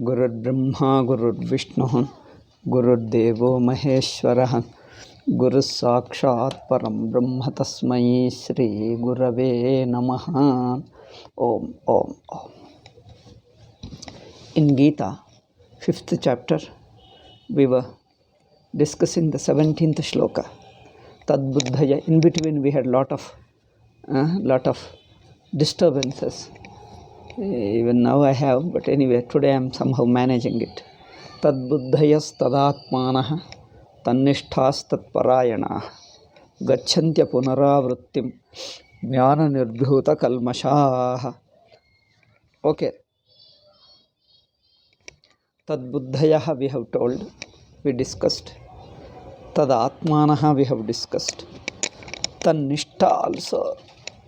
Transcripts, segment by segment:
गुरुर्ब्रह्मा गुरुर्विष्णुः गुरुर्देवो महेश्वरः गुरुः साक्षात् परं ब्रह्म तस्मै श्री गुरवे नमः. Om Om Om. In Gita, 5th chapter, we were discussing the 17th shloka. Tad buddhaya. In between we had lot of disturbances. Even now I have, but anyway, today I am somehow managing it. Tad buddhayas tadatmanah tannishthas tatparayana gacchantya punaravrittim jnana nirbhuta kalmashaha. Okay. Tad buddhayah we have told, we discussed. Tad atmanah we have discussed. Tannishta also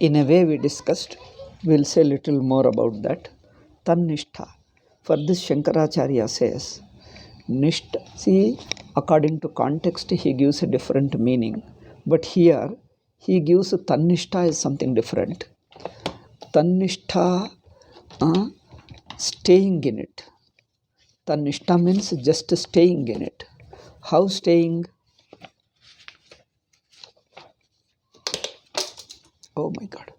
in a way we discussed. We'll say little more about that. Tannishta. For this Shankaracharya says, Nishta. See, according to context he gives a different meaning. But here he gives Tannishta as something different. Tannishta, staying in it. Tannishta means just staying in it. How staying? Oh my God.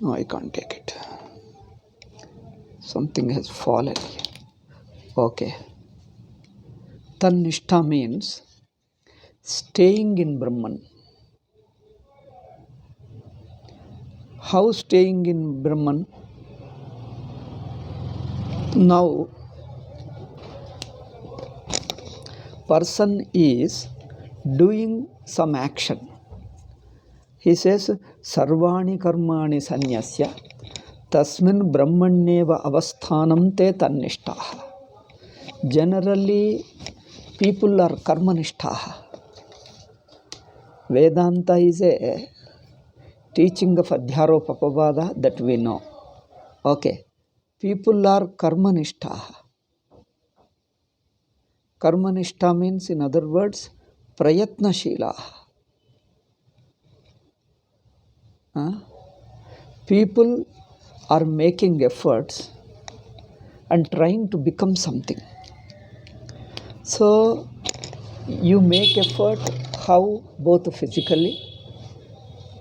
No, I can't take it. Something has fallen here. Okay. Tannishta means staying in Brahman. How staying in Brahman? Now, person is doing some action. He says, Sarvani karmani sanyasya tasmin brahmanyeva avasthanam te tannishtaha. Generally, people are karmanishtaha. Vedanta is a teaching of Adhyaropapavada that we know. Okay. People are karmanishtaha. Karmanishta means, in other words, prayatnashilaha. People are making efforts and trying to become something. So, you make effort how? Both physically,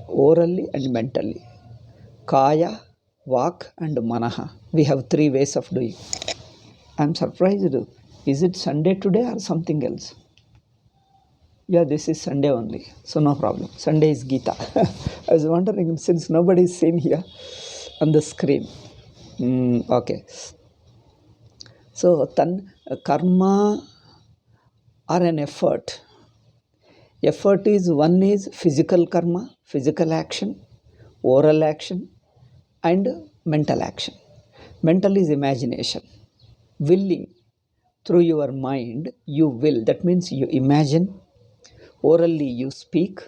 orally and mentally. Kaya, Vak and Manaha. We have 3 ways of doing. I am surprised. Is it Sunday today or something else? Yeah, this is Sunday only, so no problem. Sunday is Gita. I was wondering, since nobody is seen here on the screen. Okay. So, karma or an effort. Effort is, one is physical karma, physical action, oral action, and mental action. Mental is imagination. Willing. Through your mind, you will. That means you imagine. Orally you speak,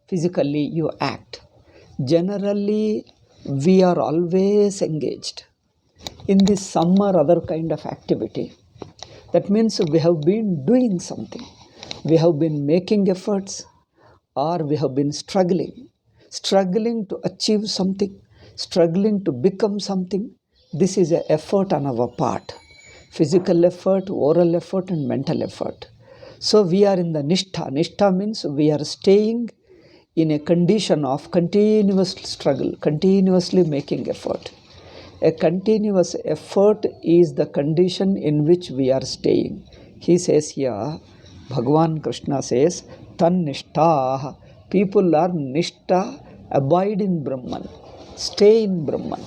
physically you act. Generally, we are always engaged in this some or other kind of activity. That means we have been doing something. We have been making efforts, or we have been struggling to achieve something, struggling to become something. This is an effort on our part. Physical effort, oral effort, and mental effort. So we are in the nishtha. Nishtha means we are staying in a condition of continuous struggle, continuously making effort. A continuous effort is the condition in which we are staying. He says here, Bhagavan Krishna says, Tan nishtha. People are nishtha, abide in Brahman, stay in Brahman.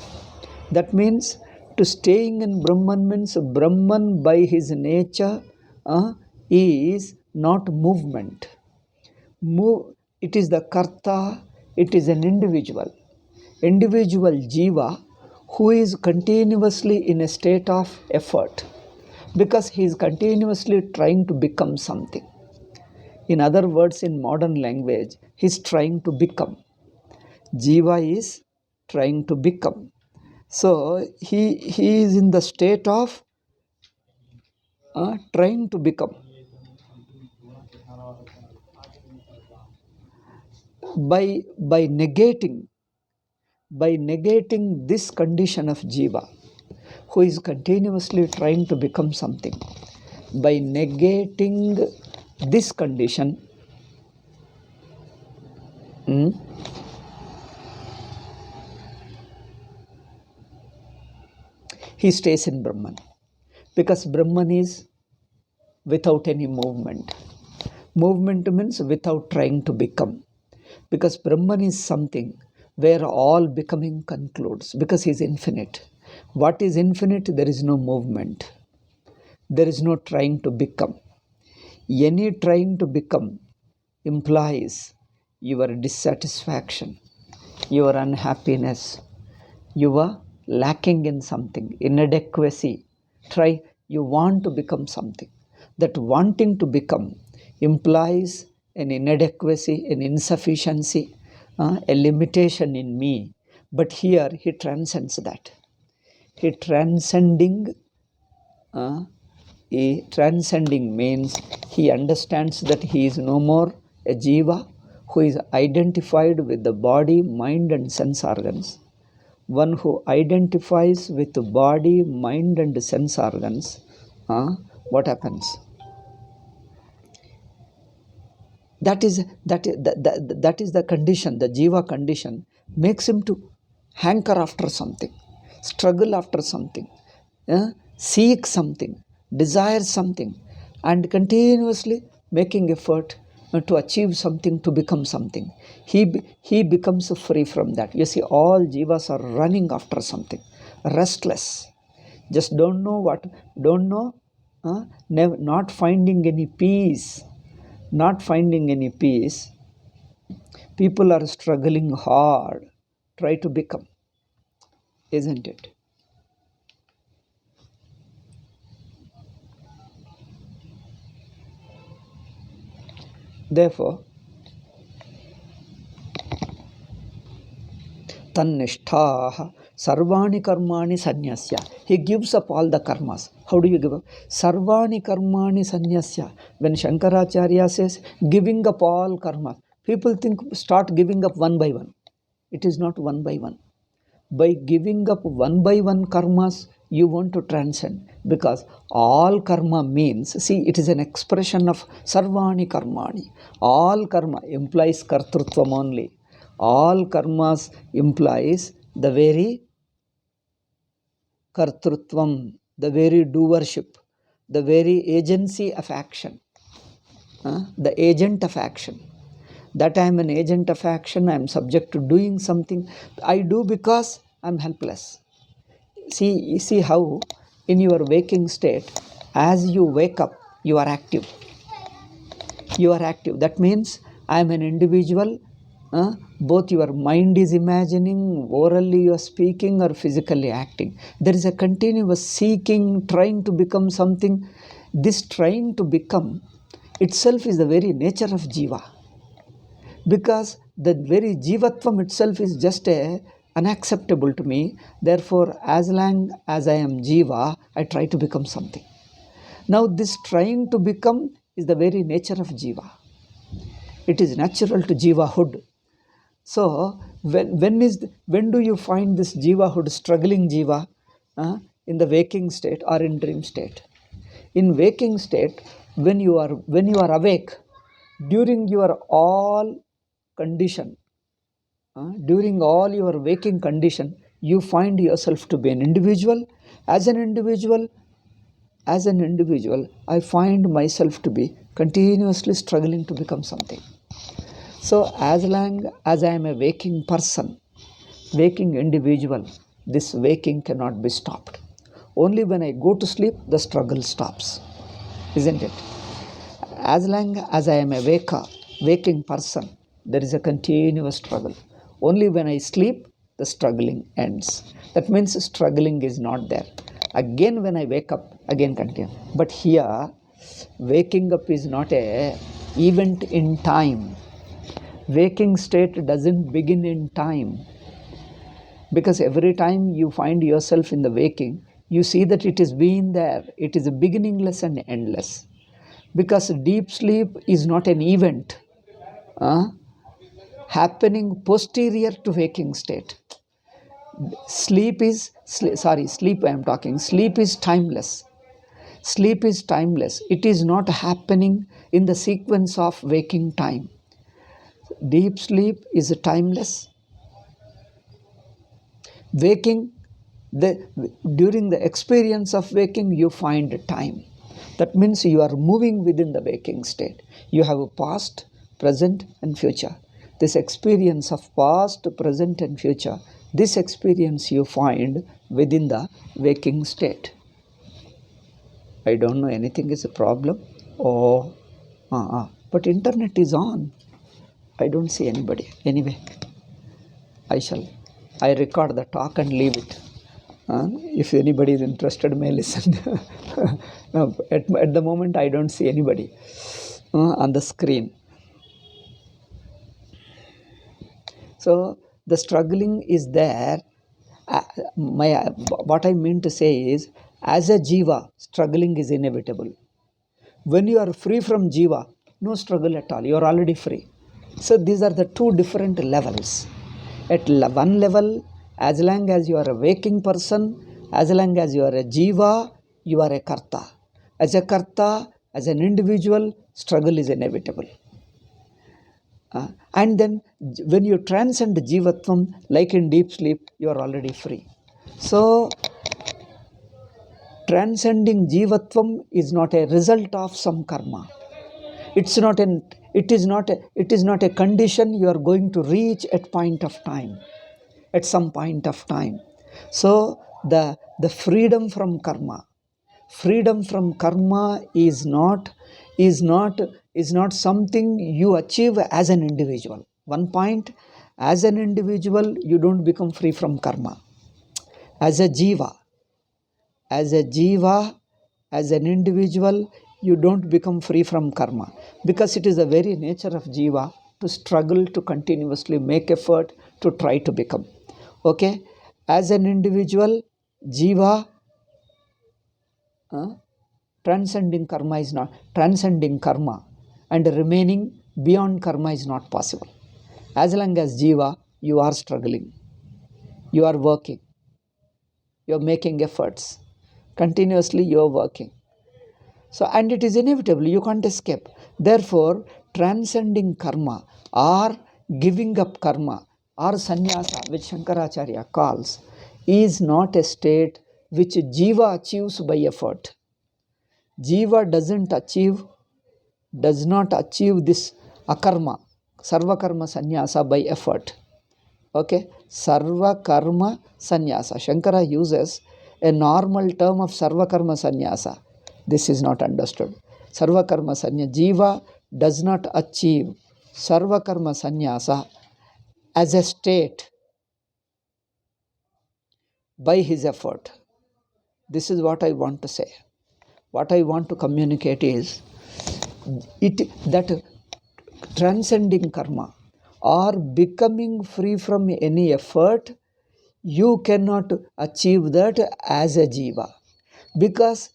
That means to staying in Brahman means Brahman by his nature is not movement. It is the karta, it is an individual jiva who is continuously in a state of effort because he is continuously trying to become something. In other words, in modern language, he is trying to become. Jiva is trying to become. So he is in the state of trying to become. By negating this condition of jiva, who is continuously trying to become something, by negating this condition, he stays in Brahman. Because Brahman is without any movement. Movement means without trying to become. Because Brahman is something where all becoming concludes, because he is infinite. What is infinite? There is no movement. There is no trying to become. Any trying to become implies your dissatisfaction, your unhappiness, your lacking in something, inadequacy. You want to become something. That wanting to become implies an inadequacy, an insufficiency, a limitation in me. But here he transcends that. Transcending means he understands that he is no more a jiva who is identified with the body, mind and sense organs. One who identifies with the body, mind and sense organs, what happens? That is the condition, the jiva condition makes him to hanker after something, struggle after something, seek something, desire something, and continuously making effort to achieve something, to become something. He becomes free from that. You see, all jivas are running after something, restless, just don't know, not finding any peace. People are struggling hard, try to become, isn't it? Therefore, tannishthah sarvani karmani sanyasya. He gives up all the karmas. How do you give up? Sarvani karmani sanyasya. When Shankaracharya says giving up all karmas, people think start giving up one by one. It is not one by one. By giving up one by one karmas, you want to transcend. Because all karma means, see, it is an expression of sarvani karmani. All karma implies kartrutvam only. All karmas implies the very kartrutvam, the very doership, the very agency of action, the agent of action. That I am an agent of action, I am subject to doing something. I do because I am helpless. See how in your waking state, as you wake up, you are active. That means I am an individual. Both your mind is imagining, orally you are speaking or physically acting. There is a continuous seeking, trying to become something. This trying to become itself is the very nature of jiva. Because the very jivatvam itself is just unacceptable to me. Therefore, as long as I am jiva, I try to become something. Now, this trying to become is the very nature of jiva. It is natural to jivahood. So, when do you find this jivahood, struggling jiva, in the waking state or in dream state? In waking state, when you are awake, during your all condition, during all your waking condition, you find yourself to be an individual. As an individual, I find myself to be continuously struggling to become something. So as long as I am a waking person, waking individual, this waking cannot be stopped. Only when I go to sleep, the struggle stops, isn't it? As long as I am a waking person, there is a continuous struggle. Only when I sleep, the struggling ends. That means struggling is not there. Again, when I wake up, again continue. But here, waking up is not an event in time. Waking state doesn't begin in time. Because every time you find yourself in the waking, you see that it is being there. It is beginningless and endless. Because deep sleep is not an event happening posterior to waking state. Sleep is timeless. Sleep is timeless. It is not happening in the sequence of waking time. Deep sleep is timeless. Waking, during the experience of waking, you find time. That means you are moving within the waking state. You have a past, present, and future. This experience of past, present, and future, this experience you find within the waking state. I don't know, anything is a problem. But internet is on. I don't see anybody. Anyway, I record the talk and leave it. If anybody is interested, may listen. No, at the moment, I don't see anybody on the screen. So the struggling is there. What I mean to say is, as a jiva, struggling is inevitable. When you are free from jiva, no struggle at all. You are already free. So these are the two different levels. At one level, as long as you are a waking person, as long as you are a jiva, you are a karta. As a karta, as an individual, struggle is inevitable. And then when you transcend jivatvam, like in deep sleep, you are already free. So transcending jivatvam is not a result of some karma. It is not a condition you are going to reach at some point of time. So the freedom from karma is not something you achieve as an individual. One point, as an individual, you don't become free from karma. As a jiva, as an individual, you don't become free from karma, because it is the very nature of jiva to struggle, to continuously make effort, to try to become. Okay? As an individual, jiva, transcending karma and remaining beyond karma is not possible. As long as jiva, you are struggling, you are working, you are making efforts, continuously you are working. So, and it is inevitable, you can't escape. Therefore, transcending karma or giving up karma or sannyasa, which Shankaracharya calls, is not a state which jiva achieves by effort. Jiva does not achieve this akarma, sarva karma sannyasa by effort. Okay? Sarva karma sannyasa. Shankara uses a normal term of sarva karma sannyasa. This is not understood. Sarva karma sannyasa. Jiva does not achieve sarva karma sannyasa as a state by his effort. This is what I want to say. What I want to communicate is that transcending karma or becoming free from any effort, you cannot achieve that as a jiva, because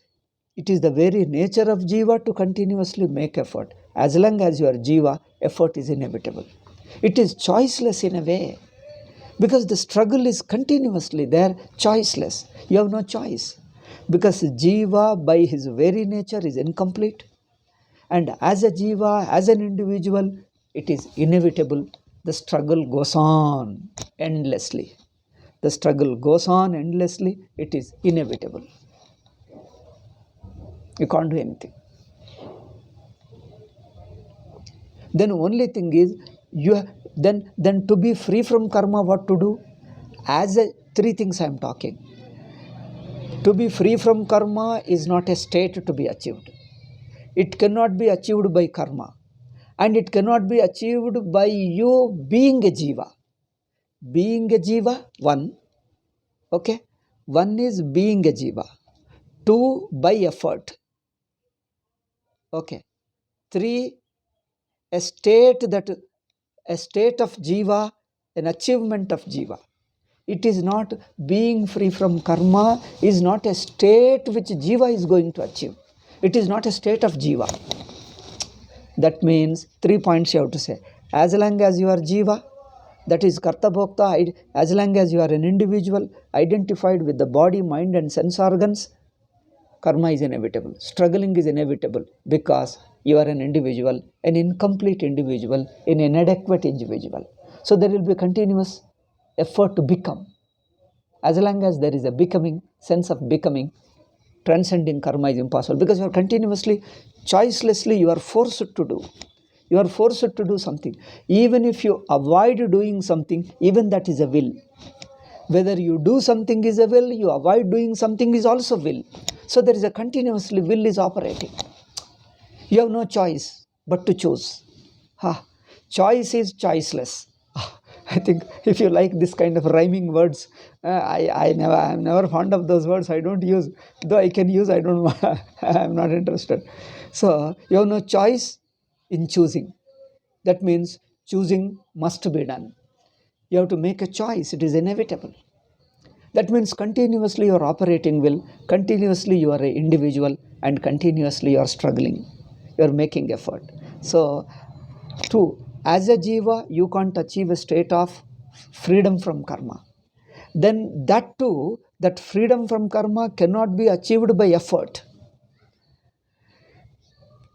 it is the very nature of jiva to continuously make effort. As long as you are jiva, effort is inevitable. It is choiceless in a way, because the struggle is continuously there, choiceless. You have no choice, because jiva by his very nature is incomplete. And as a jiva, as an individual, it is inevitable. The struggle goes on endlessly. The struggle goes on endlessly. It is inevitable. You can't do anything. Then only thing is, then to be free from karma, what to do? Three things I am talking. To be free from karma is not a state to be achieved. It cannot be achieved by karma. And it cannot be achieved by you being a jiva. Being a jiva, one. Okay? One is being a jiva. Two, by effort. Okay. Three, a state of jiva, an achievement of jiva. it is not being free from karma, is not a state which jiva is going to achieve. It is not a state of jiva. That means 3 points you have to say. As long as you are jiva, that is karta bhokta, as long as you are an individual identified with the body, mind and sense organs, karma is inevitable. Struggling is inevitable because you are an individual, an incomplete individual, an inadequate individual. So there will be a continuous effort to become. As long as there is a becoming, sense of becoming, transcending karma is impossible because you are continuously, choicelessly, you are forced to do. You are forced to do something. Even if you avoid doing something, even that is a will. Whether you do something is a will, you avoid doing something is also will. So there is a continuously will is operating. You have no choice but to choose. Choice is choiceless. I think if you like this kind of rhyming words, I'm never fond of those words. I don't use, though I can use, I don't. I'm not interested. So you have no choice in choosing. That means choosing must be done. You have to make a choice. It is inevitable. That means continuously you are operating will, continuously you are an individual, and continuously you are struggling. You are making effort. So, as a jiva, you can't achieve a state of freedom from karma. Then that too, that freedom from karma cannot be achieved by effort.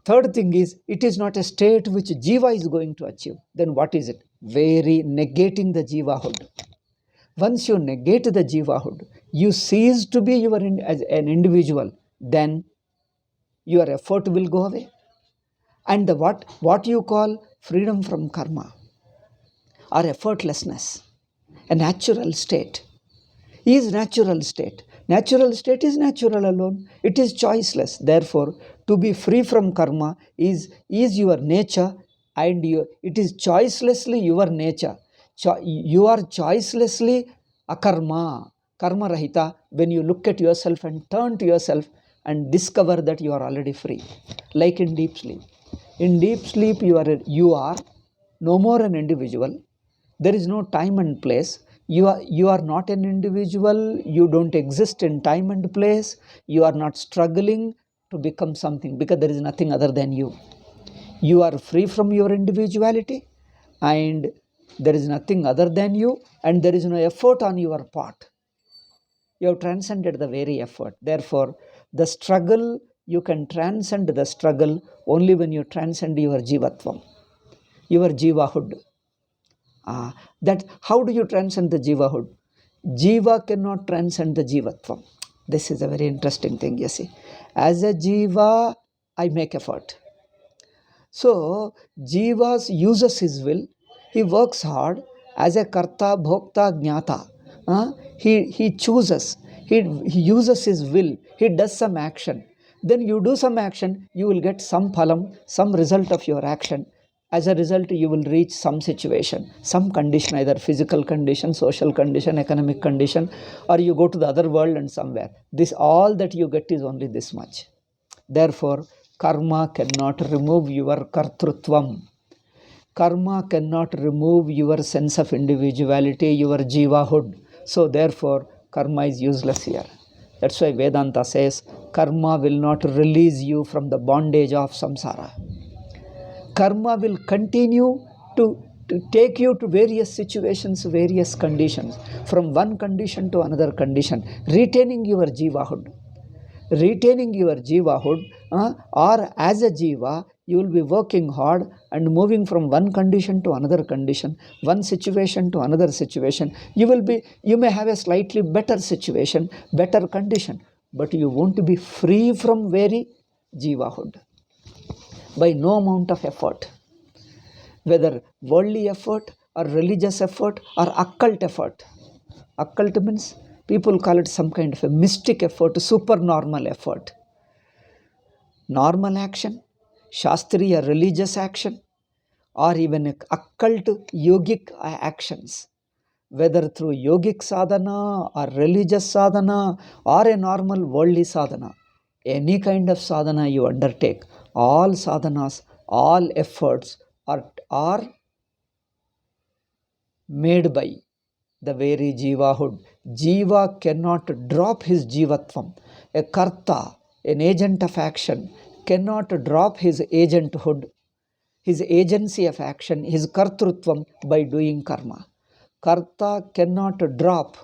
Third thing is, it is not a state which jiva is going to achieve. Then what is it? Very negating the jivahood. Once you negate the jivahood, you cease to be as an individual, then your effort will go away. And what you call freedom from karma or effortlessness, a natural state, is natural state. Natural state is natural alone. It is choiceless. Therefore, to be free from karma is your nature, and it is choicelessly your nature. You are choicelessly akarma, karma rahita, when you look at yourself and turn to yourself and discover that you are already free. Like in deep sleep. In deep sleep, you are no more an individual. There is no time and place. You are not an individual. You don't exist in time and place. You are not struggling to become something because there is nothing other than you. You are free from your individuality, and there is nothing other than you, and there is no effort on your part. You have transcended the very effort. Therefore, the struggle, you can transcend the struggle only when you transcend your jivatvam, your jivahood. That how do you transcend the jivahood? Jiva cannot transcend the jivatvam. This is a very interesting thing, you see. As a jiva, I make effort. So, jiva uses his will. He works hard as a karta, bhokta, jnata. He chooses. He uses his will. He does some action. Then you do some action, you will get some phalam, some result of your action. As a result, you will reach some situation, some condition, either physical condition, social condition, economic condition, or you go to the other world and somewhere. This all that you get is only this much. Therefore, karma cannot remove your kartrutvam. Karma cannot remove your sense of individuality, your jivahood. So therefore, karma is useless here. That's why Vedanta says, karma will not release you from the bondage of samsara. Karma will continue to take you to various situations, various conditions, from one condition to another condition, retaining your jivahood. Retaining your jivahood, or as a jiva, you will be working hard and moving from one condition to another condition, one situation to another situation. You may have a slightly better situation, better condition, but you won't be free from very jivahood by no amount of effort, whether worldly effort or religious effort or occult effort. Occult means people call it some kind of a mystic effort, supernormal effort. Normal action, Shastriya religious action, or even occult yogic actions, whether through yogic sadhana or religious sadhana or a normal worldly sadhana, any kind of sadhana you undertake, all sadhanas, all efforts are made by the very jivahood. Jiva cannot drop his jivatvam. A karta, an agent of action, cannot drop his agenthood, his agency of action, his kartrutvam by doing karma. Karta cannot drop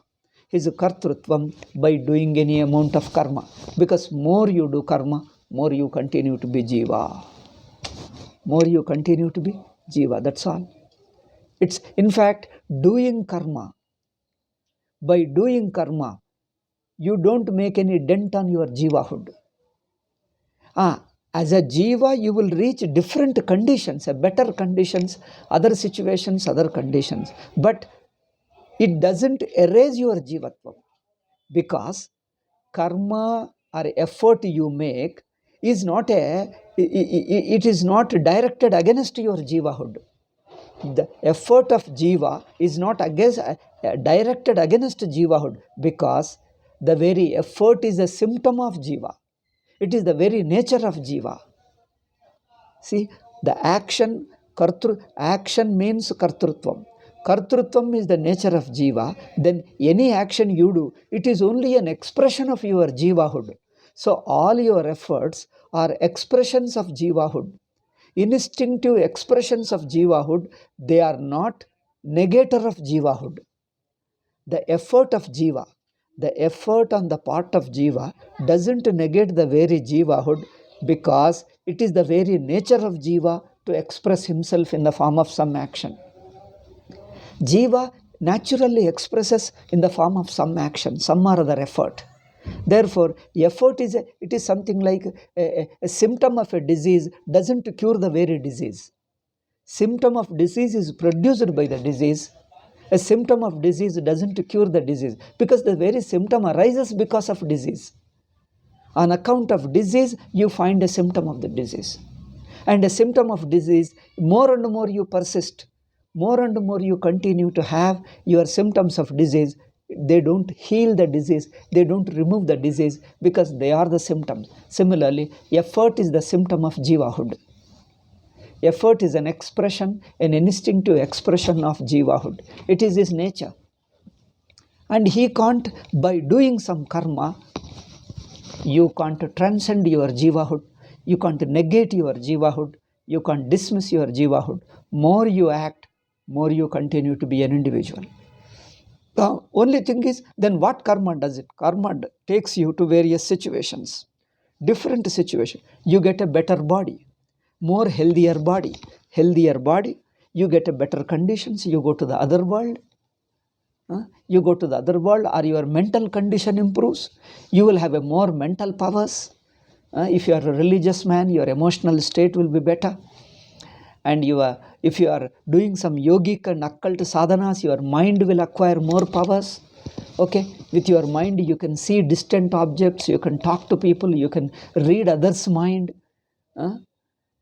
his kartrutvam by doing any amount of karma, because more you do karma, more you continue to be jiva. More you continue to be jiva, that's all. It's in fact doing karma. By doing karma, you don't make any dent on your jivahood. As a jiva, you will reach different conditions, better conditions, other situations, other conditions. But it doesn't erase your jivatvam, because karma or effort you make is not it is not directed against your jivahood. The effort of jiva is not directed against jivahood, because the very effort is a symptom of jiva. It is the very nature of jiva. See, the action means kartrutvam. Kartrutvam is the nature of jiva. Then any action you do, it is only an expression of your jivahood. So all your efforts are expressions of jivahood. Instinctive expressions of jivahood, they are not negator of jivahood. The effort of jiva, the effort on the part of jiva doesn't negate the very jivahood, because it is the very nature of jiva to express himself in the form of some action. Jiva naturally expresses in the form of some action, some or other effort. Therefore, effort is something like a symptom of a disease doesn't cure the very disease. Symptom of disease is produced by the disease. A symptom of disease doesn't cure the disease, because the very symptom arises because of disease. On account of disease, you find a symptom of the disease. And a symptom of disease, more and more you persist, more and more you continue to have your symptoms of disease. They don't heal the disease, they don't remove the disease, because they are the symptoms. Similarly, effort is the symptom of jivahood. Effort is an expression, an instinctive expression of jivahood. It is his nature. And he can't, by doing some karma, you can't transcend your jivahood, you can't negate your jivahood, you can't dismiss your jivahood. More you act, more you continue to be an individual. The only thing is, then what karma does it? Karma takes you to various situations, different situations. You get a better body, more healthier body, you get a better conditions, you go to the other world. You go to the other world, or your mental condition improves. You will have a more mental powers. If you are a religious man, your emotional state will be better. And if you are doing some yogic and occult sadhanas, your mind will acquire more powers. Okay, with your mind you can see distant objects, you can talk to people, you can read others' mind,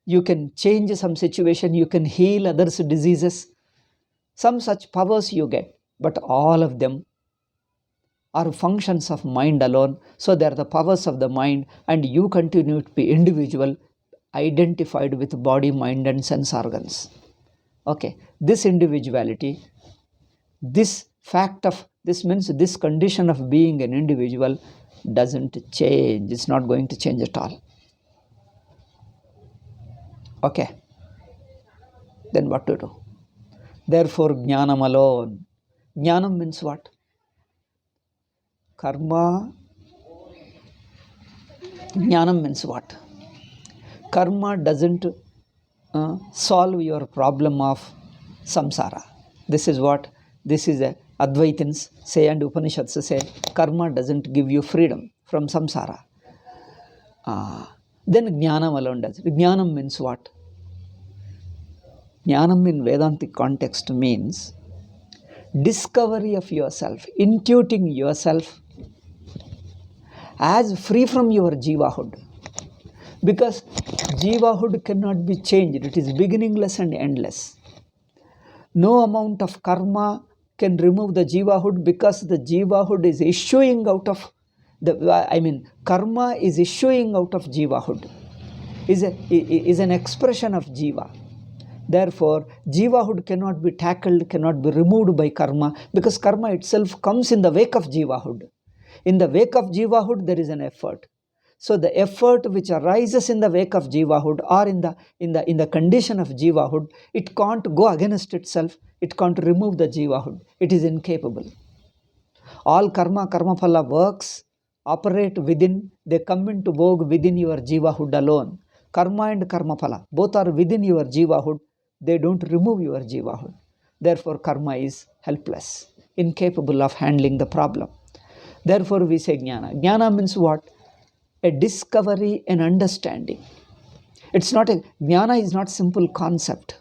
you can change some situation, you can heal others' diseases. Some such powers you get, but all of them are functions of mind alone. So they are the powers of the mind, and you continue to be individual, identified with body, mind and sense organs. Okay, this individuality, this fact of, this means this condition of being an individual doesn't change. It's not going to change at all. Okay, then what to do? Therefore, jnanam alone. Jnanam means what? Karma. Jnanam means what? Karma doesn't solve your problem of samsara. This is what, this is a Advaitins say and Upanishads say, karma doesn't give you freedom from samsara. Then jnanam alone does. Jnanam means what? Jnanam in Vedantic context means discovery of yourself, intuiting yourself as free from your jivahood. Because jivahood cannot be changed, it is beginningless and endless. No amount of karma can remove the jivahood, because the jivahood is issuing out of karma is issuing out of jivahood, is an expression of jiva. Therefore, jivahood cannot be tackled, cannot be removed by karma, because karma itself comes in the wake of jivahood. In the wake of jivahood, there is an effort. So the effort which arises in the wake of jivahood or in the condition of jivahood, it can't go against itself, it can't remove the jivahood. It is incapable. All karma phala works operate within, they come into vogue within your jivahood alone. Karma and karma phala both are within your jivahood, they don't remove your jivahood. Therefore, karma is helpless, incapable of handling the problem. Therefore, we say jnana. Jnana means what? A discovery and understanding. It's not a, jnana is not simple concept.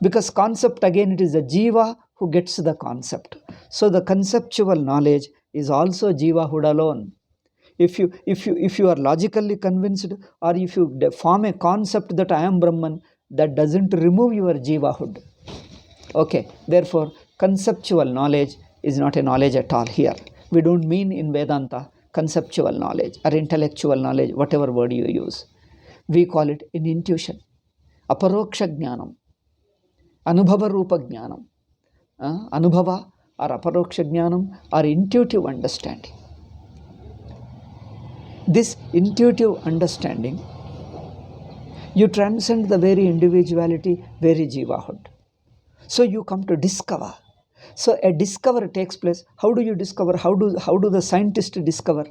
Because concept, again, it is the jiva who gets the concept. So the conceptual knowledge is also jivahood alone. If you are logically convinced, or if you form a concept that I am Brahman, that doesn't remove your jivahood. Okay, therefore, conceptual knowledge is not a knowledge at all here. We don't mean in Vedanta conceptual knowledge or intellectual knowledge, whatever word you use. We call it an intuition, aparoksha jnanam, anubhava rupa jnanam. Anubhava or aparoksha jnanam or intuitive understanding. This intuitive understanding, you transcend the very individuality, very jivahood. So you come to discover. So a discover takes place. How do you discover? How do the scientists discover?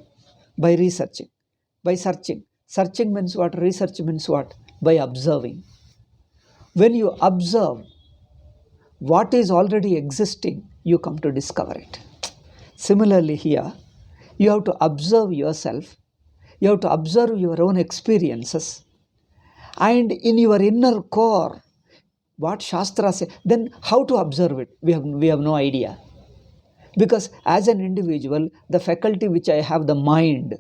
By researching, by searching. Searching means what? Research means what? By observing. When you observe what is already existing, you come to discover it. Similarly here, you have to observe yourself, you have to observe your own experiences, and in your inner core, what Shastra says, then how to observe it? We have no idea. Because as an individual, the faculty which I have, the mind,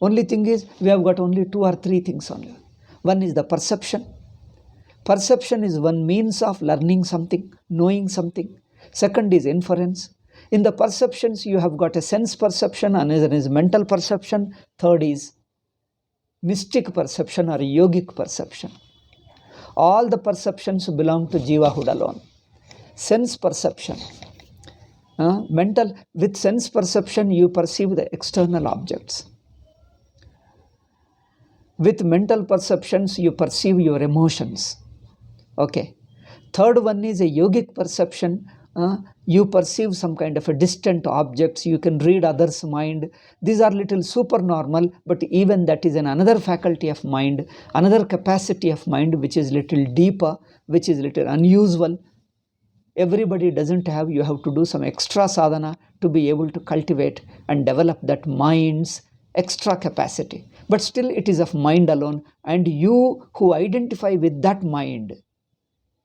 only thing is, we have got only 2 or 3 things only. One is the perception. Perception is one means of learning something, knowing something. Second is inference. In the perceptions, you have got a sense perception, another is mental perception. Third is mystic perception or yogic perception. All the perceptions belong to jivahood alone. Sense perception. Mental, with sense perception, you perceive the external objects. With mental perceptions, you perceive your emotions. Okay. Third one is a yogic perception. You perceive some kind of a distant objects. You can read others' mind. These are little supernormal, but even that is another faculty of mind, another capacity of mind which is little deeper, which is little unusual. Everybody doesn't have. You have to do some extra sadhana to be able to cultivate and develop that mind's extra capacity. But still it is of mind alone, and you who identify with that mind,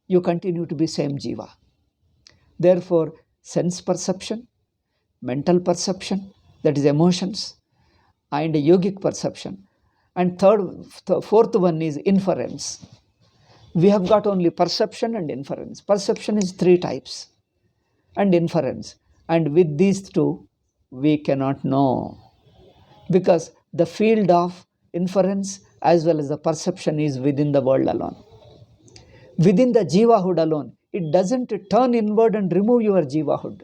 you continue to be same jiva. Therefore, sense perception, mental perception, that is emotions, and yogic perception. And fourth one is inference. We have got only perception and inference. Perception is 3 types, and inference. And with these 2, we cannot know. Because the field of inference as well as the perception is within the world alone. Within the jivahood alone. It doesn't turn inward and remove your jivahood.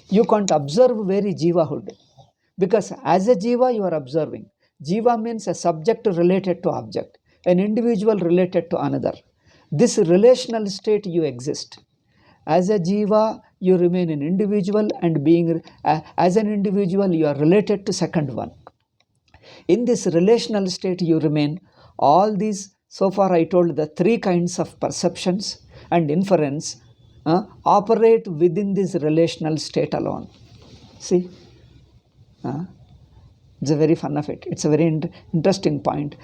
You can't observe very jivahood. Because as a jiva, you are observing. Jiva means a subject related to object, an individual related to another. This relational state you exist. As a jiva, you remain an individual, and being as an individual, you are related to second one. In this relational state you remain. All these, so far I told the 3 kinds of perceptions and inference operate within this relational state alone. See? It's a very fun of it. It's a very interesting point.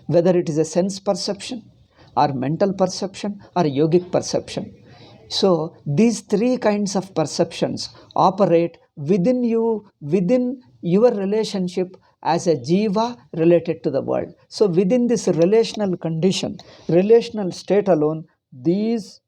Whether it is a sense perception or mental perception or yogic perception. So these 3 kinds of perceptions operate within you, within your relationship as a jiva related to the world. So within this relational condition, relational state alone, these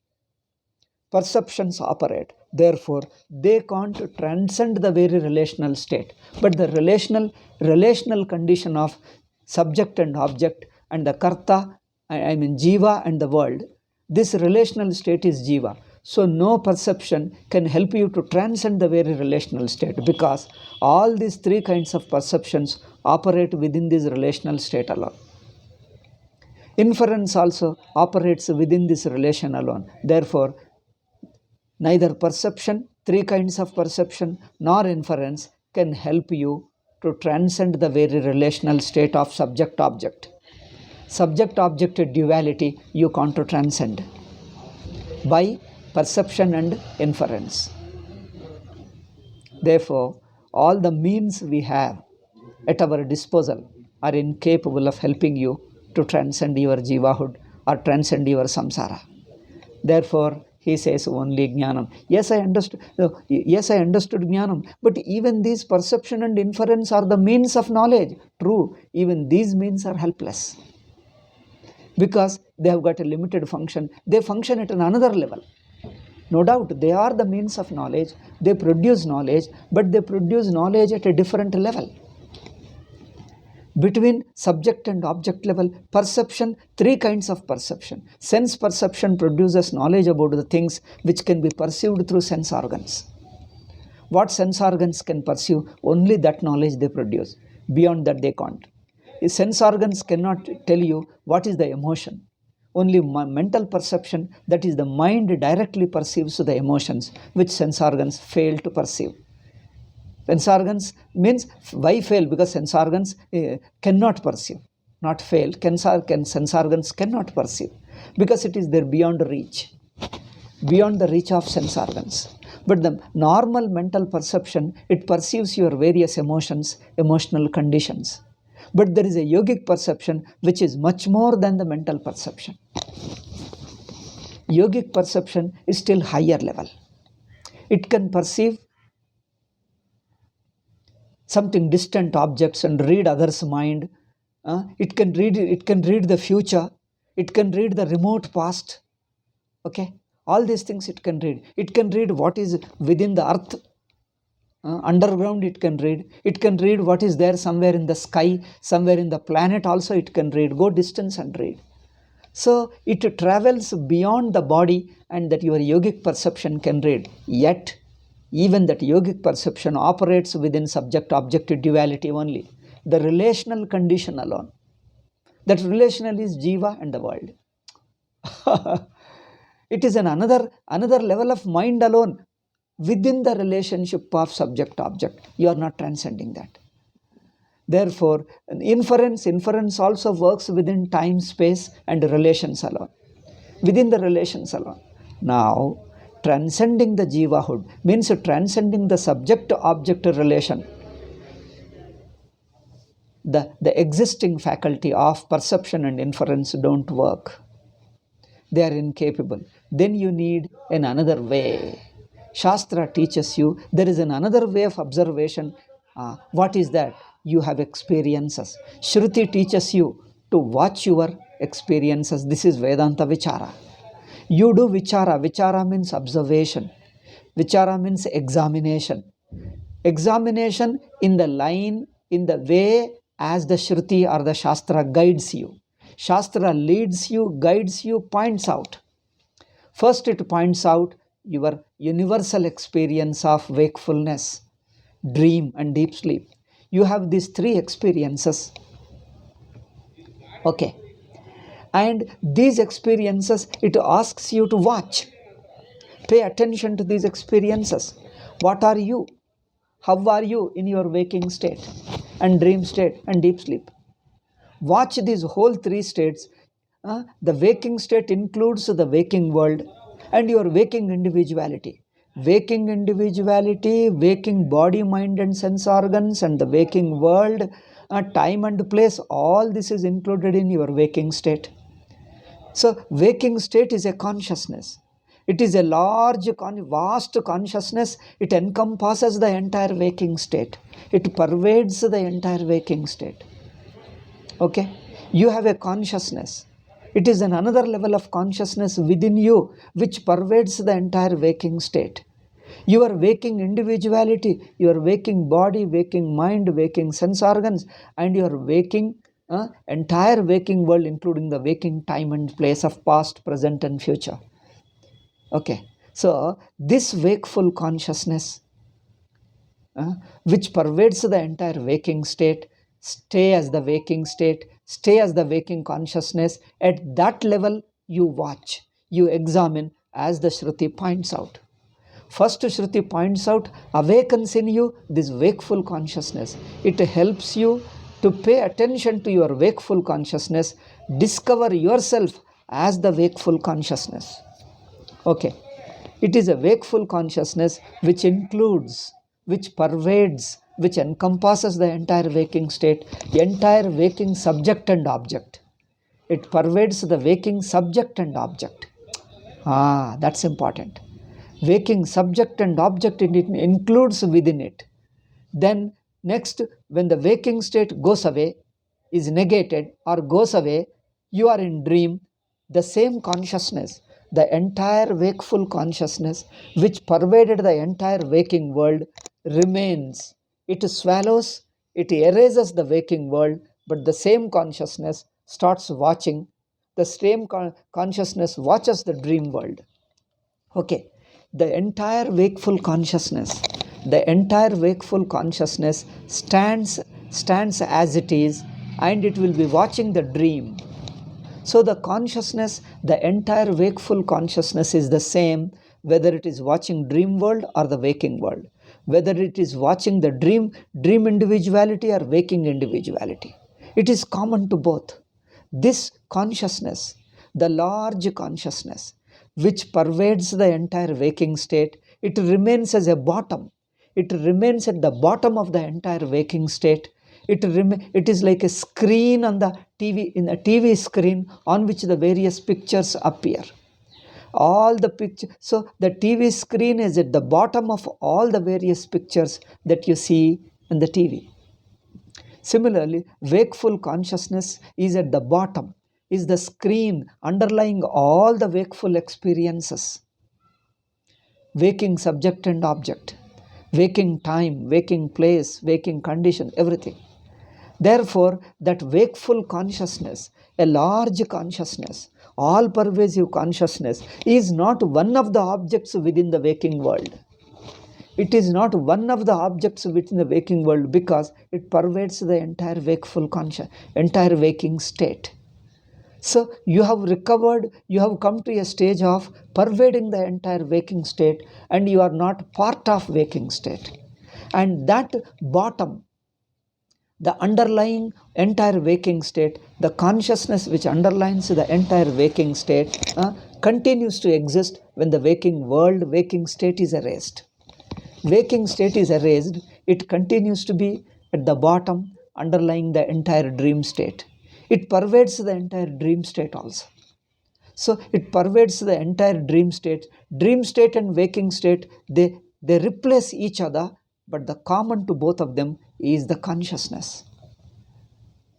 perceptions operate. Therefore, they can't transcend the very relational state. But the relational condition of subject and object and the karta, I mean jiva and the world, This relational state is jiva. So no perception can help you to transcend the very relational state, because all these three kinds of perceptions operate within this relational state alone. Inference also operates within this relation alone. Therefore, neither perception, three kinds of perception, nor inference can help you to transcend the very relational state of subject-object. Subject-object duality you can't transcend by perception and inference. Therefore, all the means we have at our disposal are incapable of helping you to transcend your jivahood or transcend your samsara. Therefore, he says only jnanam. Yes, I understood jnanam, but even these perception and inference are the means of knowledge. True, even these means are helpless, because they have got a limited function. They function at another level. No doubt, they are the means of knowledge. They produce knowledge, but they produce knowledge at a different level. Between subject and object level, perception, three kinds of perception. Sense perception produces knowledge about the things which can be perceived through sense organs. What sense organs can perceive? Only that knowledge they produce. Beyond that, they can't. Sense organs cannot tell you what is the emotion. Only mental perception, that is the mind, directly perceives the emotions which sense organs fail to perceive. Sense organs means, why fail? Because sense organs cannot perceive. Not fail, sense organs cannot perceive, because it is there beyond reach, beyond the reach of sense organs. But the normal mental perception, it perceives your various emotions, emotional conditions. But there is a yogic perception which is much more than the mental perception. Yogic perception is still higher level. It can perceive something distant objects and read others' mind. It can read the future. It can read the remote past. Okay, all these things it can read. It can read what is within the earth. Underground it can read. It can read what is there somewhere in the sky, somewhere in the planet also it can read. Go distance and read. So it travels beyond the body, and that your yogic perception can read. Yet, even that yogic perception operates within subject-object duality only. The relational condition alone. That relational is jiva and the world. It is another level of mind alone. Within the relationship of subject-object, you are not transcending that. Therefore, inference also works within time, space and relations alone. Within the relations alone. Now, transcending the jivahood means transcending the subject-object relation. The existing faculty of perception and inference don't work. They are incapable. Then you need another way. Shastra teaches you there is another way of observation. What is that? You have experiences. Shruti teaches you to watch your experiences. This is Vedanta Vichara. You do Vichara. Vichara means observation. Vichara means examination. Examination in the line, in the way as the Shruti or the Shastra guides you. Shastra leads you, guides you, points out. First it points out your universal experience of wakefulness, dream and deep sleep. You have these three experiences. Okay. And these experiences, it asks you to watch. Pay attention to these experiences. What are you? How are you in your waking state and dream state and deep sleep? Watch these whole three states. The waking state includes the waking world and your waking individuality. Waking individuality, waking body, mind and sense organs, and the waking world, time and place, all this is included in your waking state. So, waking state is a consciousness. It is a large, vast consciousness. It encompasses the entire waking state. It pervades the entire waking state. Okay? You have a consciousness. It is another level of consciousness within you which pervades the entire waking state. Your waking individuality, your waking body, waking mind, waking sense organs, and your waking entire waking world, including the waking time and place of past, present, and future. Okay, so this wakeful consciousness, which pervades the entire waking state, stay as the waking state, stay as the waking consciousness. At that level, you watch, you examine, as the Shruti points out. First, Shruti points out, awakens in you this wakeful consciousness. It helps you to pay attention to your wakeful consciousness, discover yourself as the wakeful consciousness. Okay, it is a wakeful consciousness which includes, which pervades, which encompasses the entire waking state, entire waking subject and object. It pervades the waking subject and object. That's important. Waking subject and object, it includes within it. Then next, when the waking state goes away, is negated or goes away, you are in dream. The same consciousness, the entire wakeful consciousness which pervaded the entire waking world, remains. It swallows, it erases the waking world, but the same consciousness starts watching. The same consciousness watches the dream world. Okay, the entire wakeful consciousness, stands as it is, and it will be watching the dream. So the consciousness, the entire wakeful consciousness is the same, whether it is watching dream world or the waking world, whether it is watching the dream individuality or waking individuality. It is common to both. This consciousness, the large consciousness, which pervades the entire waking state, it remains as a bottom. It remains at the bottom of the entire waking state. It is like a screen on the TV, in a TV screen on which the various pictures appear. All the pictures, so the TV screen is at the bottom of all the various pictures that you see in the TV. Similarly, wakeful consciousness is at the bottom, is the screen underlying all the wakeful experiences. Waking subject and object, waking time, waking place, waking condition, everything. Therefore, that wakeful consciousness, a large consciousness, all pervasive consciousness, is not one of the objects within the waking world. It is not one of the objects within the waking world because it pervades the entire wakeful conscious, entire waking state. So you have recovered, you have come to a stage of pervading the entire waking state, and you are not part of waking state. And that bottom, the underlying entire waking state, the consciousness which underlines the entire waking state, continues to exist when the waking world, waking state is erased. Waking state is erased, it continues to be at the bottom, underlying the entire dream state. It pervades the entire dream state also. So it pervades the entire dream state. Dream state and waking state, they replace each other, but the common to both of them is the consciousness.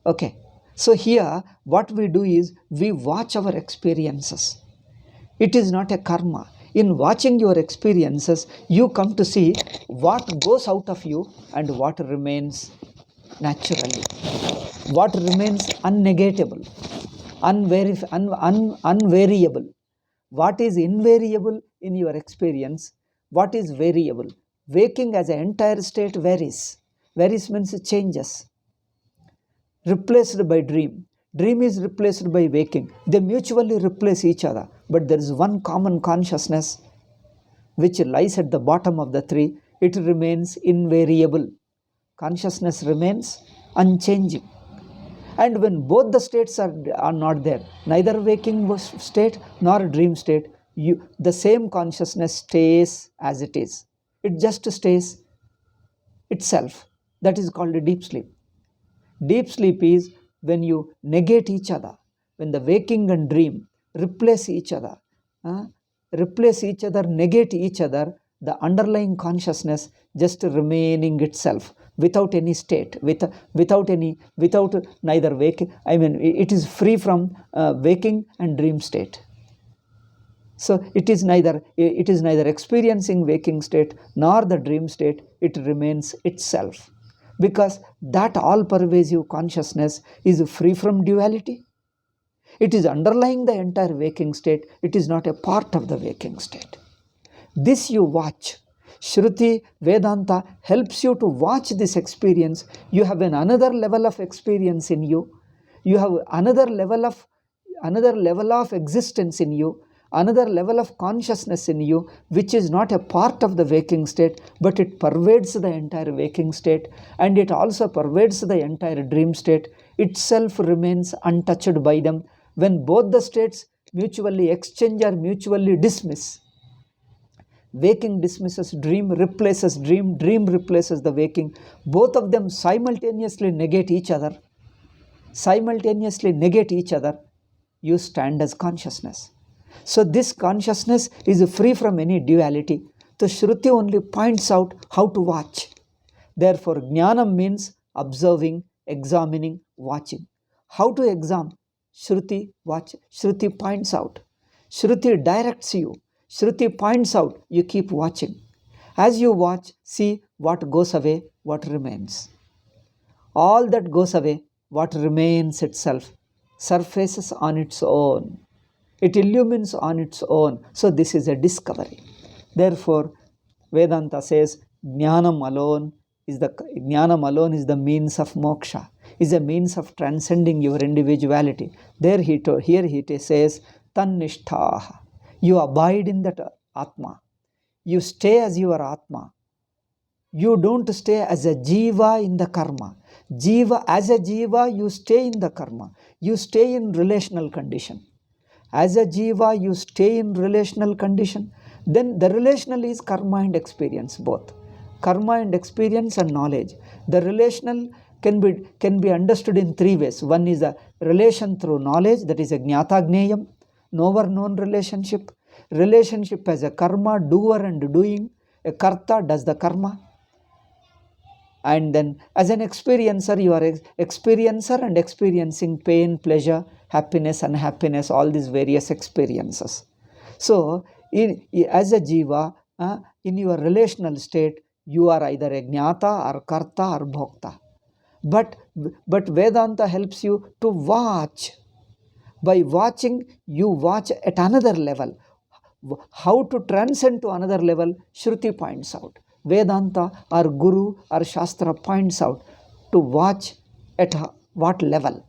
Okay, so here what we do is we watch our experiences. It is not a karma. In watching your experiences, you come to see what goes out of you and what remains naturally, what remains unnegatable, unvariable, what is invariable in your experience, what is variable. Waking as an entire state varies. Varies means it changes. Replaced by dream. Dream is replaced by waking. They mutually replace each other. But there is one common consciousness which lies at the bottom of the three. It remains invariable. Consciousness remains unchanging. And when both the states are not there, neither waking state nor dream state, the same consciousness stays as it is. It just stays itself. That is called a deep sleep. Deep sleep is when you negate each other, when the waking and dream replace each other, negate each other, the underlying consciousness just remaining itself without any state, without neither waking. I mean, it is free from waking and dream state. So it is neither experiencing waking state nor the dream state. It remains itself. because that all-pervasive consciousness is free from duality. It is underlying the entire waking state. It is not a part of the waking state. This you watch. Shruti, Vedanta helps you to watch this experience. You have another level of experience in you. You have another level of existence in you, another level of consciousness in you, which is not a part of the waking state, but it pervades the entire waking state, and it also pervades the entire dream state. Itself remains untouched by them. When both the states mutually exchange or mutually dismiss, waking dismisses dream, replaces dream, dream replaces the waking. Both of them simultaneously negate each other. You stand as consciousness. So this consciousness is free from any duality. The Shruti only points out how to watch. Therefore, Jnanam means observing, examining, watching. How to examine? Shruti, watch. Shruti points out. Shruti directs you. Shruti points out. You keep watching. As you watch, see what goes away, what remains. All that goes away, what remains itself, surfaces on its own. It illumines on its own. So this is a discovery. Therefore, Vedanta says Jnanam alone is the means of moksha, is a means of transcending your individuality. Here he says Tannishtha. You abide in that Atma. You stay as your Atma. You don't stay as a jiva in the karma. As a jiva, you stay in the karma. You stay in relational condition. As a jiva, you stay in relational condition. Then the relational is karma and experience, both. Karma and experience and knowledge. The relational can be understood in three ways. One is a relation through knowledge, that is a jnata gneyam, knower-known relationship. Relationship as a karma, doer and doing. A karta does the karma. And then as an experiencer, you are experiencer and experiencing pain, pleasure, happiness, unhappiness, all these various experiences. So as a jiva, in your relational state, you are either a jnata or karta or bhokta. But Vedanta helps you to watch. By watching, you watch at another level. How to transcend to another level, Shruti points out. Vedanta or Guru or Shastra points out to watch at what level.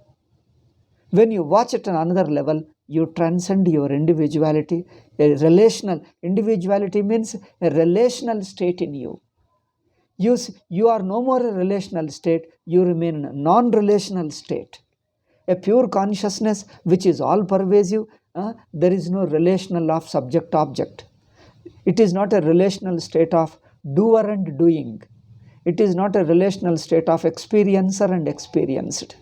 When you watch at another level, you transcend your individuality. A relational individuality means a relational state in you. You are no more a relational state, you remain a non-relational state. A pure consciousness which is all-pervasive, there is no relational of subject-object. It is not a relational state of doer and doing. It is not a relational state of experiencer and experienced.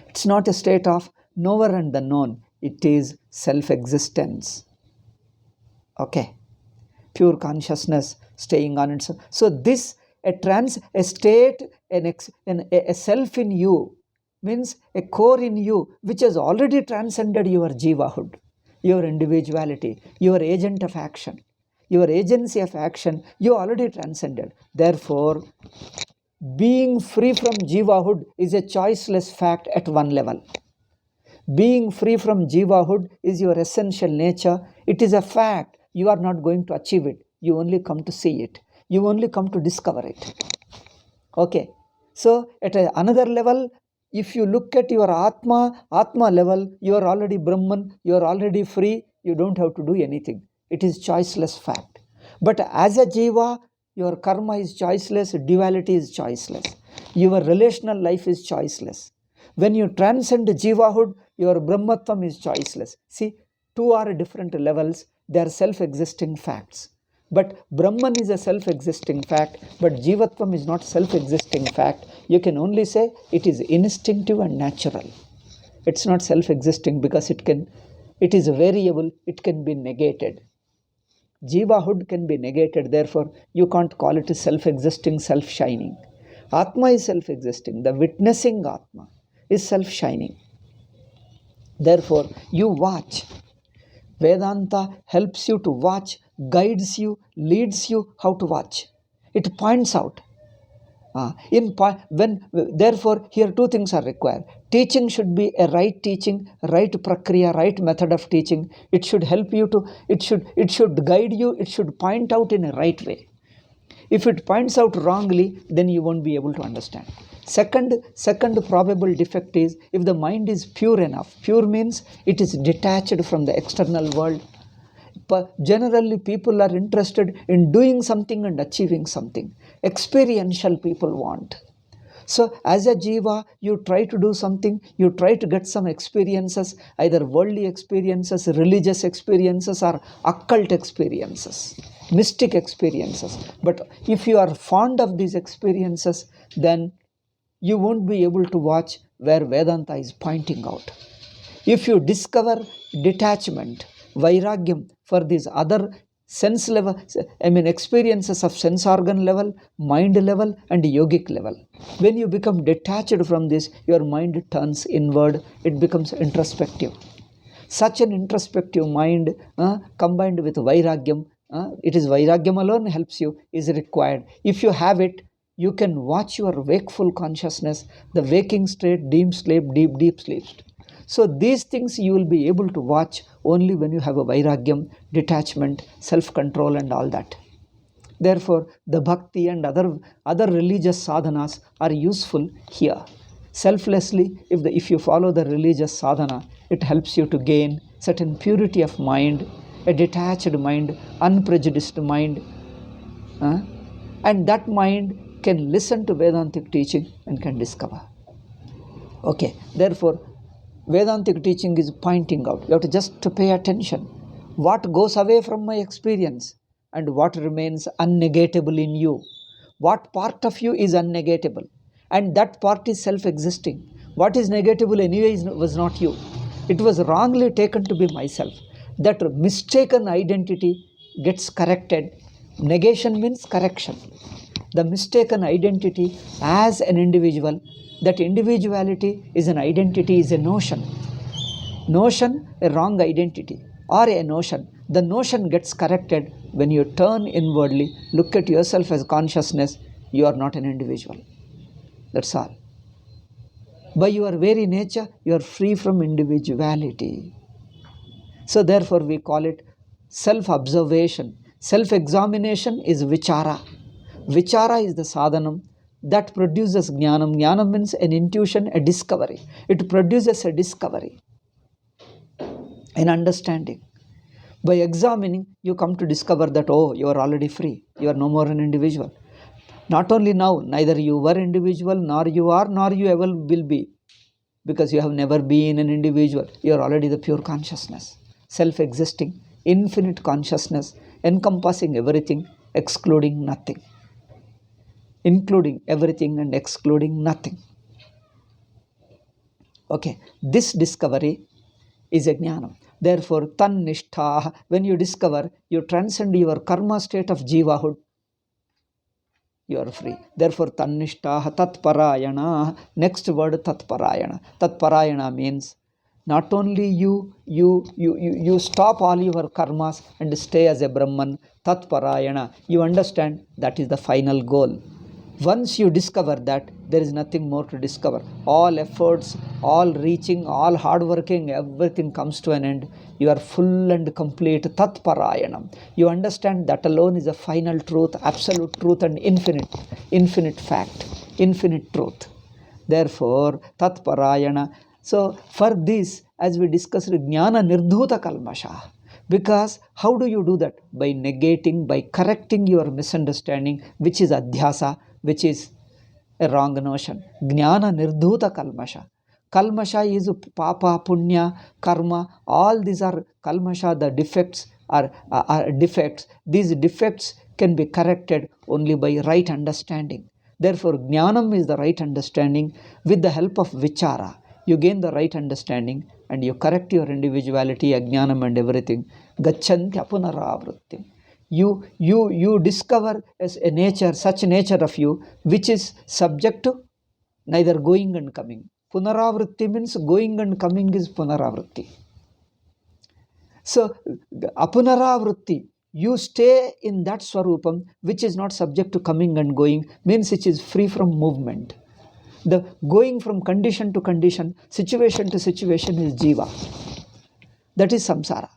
It's not a state of knower and the known. It is self-existence. Okay. Pure consciousness staying on its own. So this, a state, a self in you, means a core in you which has already transcended your jivahood, your individuality, your agent of action, your agency of action, you already transcended. Therefore, being free from jivahood is a choiceless fact at one level. Being free from jivahood is your essential nature. It is a fact. You are not going to achieve it. You only come to see it. You only come to discover it. Okay. So at another level, if you look at your Atma level, you are already Brahman, you are already free, you don't have to do anything. It is choiceless fact. But as a jiva, your karma is choiceless, duality is choiceless. Your relational life is choiceless. When you transcend jivahood, your Brahmatvam is choiceless. See, two are different levels, they are self-existing facts. But Brahman is a self-existing fact, but Jivatvam is not self-existing fact. You can only say it is instinctive and natural. It's not self-existing because it is a variable, it can be negated. Jivahood can be negated, therefore you can't call it a self-existing, self-shining. Atma is self-existing, the witnessing Atma is self-shining. Therefore, you watch. Vedanta helps you to watch, guides you, leads you how to watch. It points out. Therefore, here two things are required. Teaching should be a right teaching, right prakriya, right method of teaching. It should help you to, it should guide you, it should point out in a right way. If it points out wrongly, then you won't be able to understand. Second probable defect is if the mind is pure enough. Pure means it is detached from the external world. But generally, people are interested in doing something and achieving something. Experiential people want. So, as a jiva, you try to do something, you try to get some experiences, either worldly experiences, religious experiences, or occult experiences, mystic experiences. But if you are fond of these experiences, then you won't be able to watch where Vedanta is pointing out. If you discover detachment, vairagyam for these other sense level, experiences of sense organ level, mind level, and yogic level. When you become detached from this, your mind turns inward, it becomes introspective. Such an introspective mind combined with vairagyam, it is vairagyam alone helps you, is required. If you have it, you can watch your wakeful consciousness, the waking state, deep sleep, deep sleep. So these things you will be able to watch only when you have a vairagyam, detachment, self-control and all that. Therefore, the bhakti and other religious sadhanas are useful here. Selflessly, if you follow the religious sadhana, it helps you to gain certain purity of mind, a detached mind, unprejudiced mind. And that mind can listen to Vedantic teaching and can discover. Okay, therefore, Vedantic teaching is pointing out. You have to just to pay attention. What goes away from my experience and what remains unnegatable in you. What part of you is unnegatable? And that part is self-existing. What is negatable anyway was not you. It was wrongly taken to be myself. That mistaken identity gets corrected. Negation means correction. The mistaken identity as an individual, that individuality is an identity, is a notion. Notion, a wrong identity, or a notion. The notion gets corrected when you turn inwardly, look at yourself as consciousness, you are not an individual. That's all. By your very nature, you are free from individuality. So therefore we call it self-observation. Self-examination is vichara. Vichara is the sadhanam that produces jnanam. Jnanam means an intuition, a discovery. It produces a discovery, an understanding. By examining, you come to discover that, oh, you are already free. You are no more an individual. Not only now, neither you were individual, nor you are, nor you ever will be. Because you have never been an individual. You are already the pure consciousness. Self-existing, infinite consciousness, encompassing everything, excluding nothing. Including everything and excluding nothing. Okay, this discovery is a jnanam. Therefore, tan nishtha, when you discover, you transcend your karma state of jivahood, you are free. Therefore, tan nishtha tat parayana. Next word, tat parayana. Tat parayana means not only you stop all your karmas and stay as a Brahman, tat parayana. You understand that is the final goal. Once you discover that, there is nothing more to discover. All efforts, all reaching, all hard working, everything comes to an end. You are full and complete tat parayanam. You understand that alone is a final truth, absolute truth and infinite fact, infinite truth. Therefore, tat parayana. So, for this, as we discussed, jnana nirdhuta kalmasha. Because how do you do that? By negating, by correcting your misunderstanding, which is adhyasa, which is a wrong notion. Jnana nirdhuta kalmasha. Kalmasha is papa, punya, karma. All these are kalmasha, the defects are defects. These defects can be corrected only by right understanding. Therefore, jnanam is the right understanding. With the help of vichara, you gain the right understanding and you correct your individuality, ajnanam and everything. Gacchantya punaravrittim. You discover as a nature, such nature of you, which is subject to neither going and coming. Punaravritti means going and coming is punaravritti. So, apunaravritti, you stay in that Swarupam, which is not subject to coming and going, means it is free from movement. The going from condition to condition, situation to situation is Jiva. That is samsara.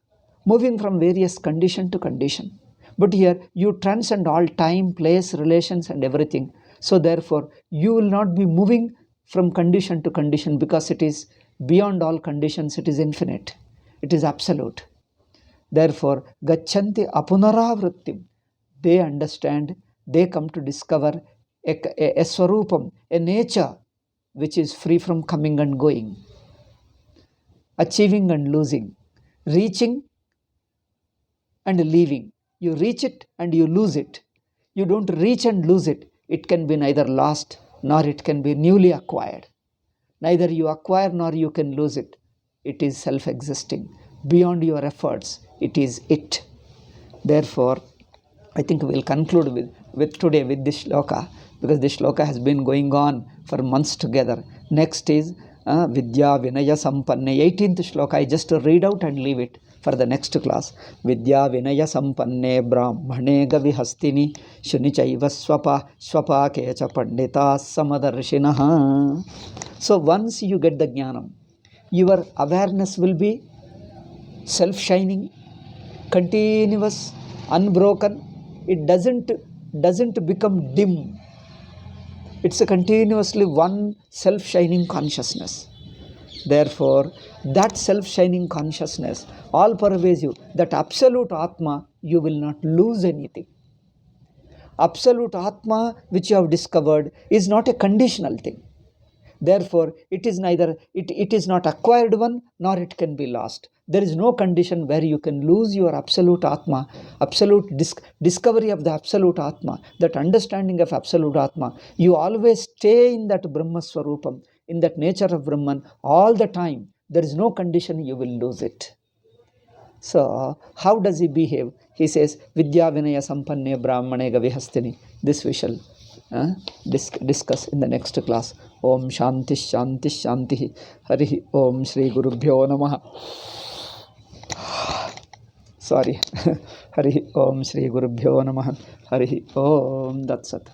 Moving from various condition to condition. But here you transcend all time, place, relations and everything. So therefore you will not be moving from condition to condition because it is beyond all conditions, it is infinite. It is absolute. Therefore, Gachanti Apunaravrittim. They understand, they come to discover a Swarupam, a nature which is free from coming and going, achieving and losing, reaching and leaving. You reach it and you lose it. You don't reach and lose it. It can be neither lost nor it can be newly acquired. Neither you acquire nor you can lose it. It is self-existing. Beyond your efforts, it is it. Therefore, I think we'll conclude with today with this shloka, because this shloka has been going on for months together. Next is Vidya Vinaya Sampanne. 18th shloka, I just read out and leave it for the next class. Vidya Vinaya Sampanne Brahmane Gavihastini Shunichaiva Swapa Kecha Pandita Samadarshinaha. So once you get the jnanam, your awareness will be self-shining, continuous, unbroken. It doesn't become dim. It's a continuously one self-shining consciousness. Therefore, that self-shining consciousness, all pervasive, that absolute Atma, you will not lose anything. Absolute Atma, which you have discovered, is not a conditional thing. Therefore, it is neither, it is not acquired one, nor it can be lost. There is no condition where you can lose your absolute Atma, absolute discovery of the absolute Atma, that understanding of absolute Atma. You always stay in that Brahma Swarupam, in that nature of Brahman all the time. There is no condition you will lose it. So, how does he behave? He says, Vidya Vinaya Sampanne Brahmane Gavihastini. This we shall discuss in the next class. Om Shanti Shanti Shanti. Hari Om Shri Gurubhyo Namaha. Sorry. Hari Om Shri Gurubhyo Namaha. Hari Om Datsat.